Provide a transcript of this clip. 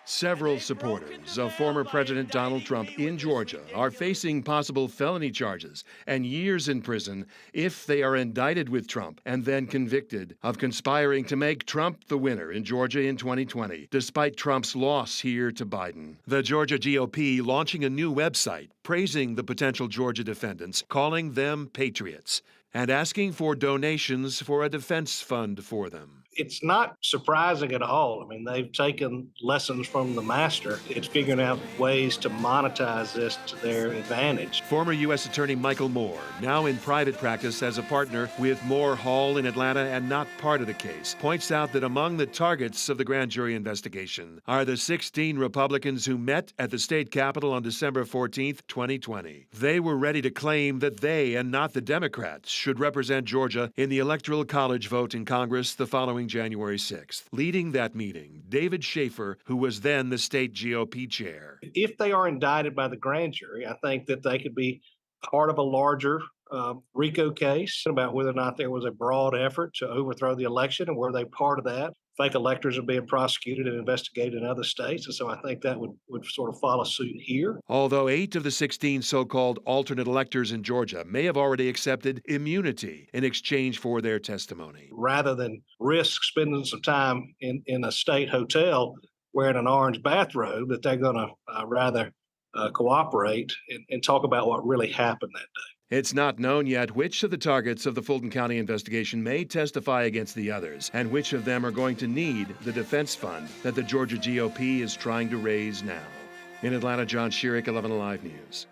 Several supporters of former President Donald Trump in Georgia are facing possible felony charges and years in prison if they are indicted with Trump and then convicted of conspiring to make Trump the winner in Georgia in 2020, despite Trump's loss here to Biden. The Georgia GOP launching a new website praising the potential Georgia defendants, calling them patriots, and asking for donations for a defense fund for them. It's not surprising at all. I mean, they've taken lessons from the master. It's figuring out ways to monetize this to their advantage. Former U.S. Attorney Michael Moore, now in private practice as a partner with Moore Hall in Atlanta and not part of the case, points out that among the targets of the grand jury investigation are the 16 Republicans who met at the state capitol on December 14, 2020. They were ready to claim that they, and not the Democrats, should represent Georgia in the Electoral College vote in Congress the following January 6th. Leading that meeting, David Schaefer, who was then the state GOP chair. If they are indicted by the grand jury, I think that they could be part of a larger RICO case about whether or not there was a broad effort to overthrow the election, and were they part of that? Fake electors are being prosecuted and investigated in other states, and so I think that would sort of follow suit here. Although 8 of the 16 so-called alternate electors in Georgia may have already accepted immunity in exchange for their testimony. Rather than risk spending some time in a state hotel wearing an orange bathrobe, that they're going to rather cooperate and talk about what really happened that day. It's not known yet which of the targets of the Fulton County investigation may testify against the others, and which of them are going to need the defense fund that the Georgia GOP is trying to raise now. In Atlanta, John Schierick, 11 Alive News.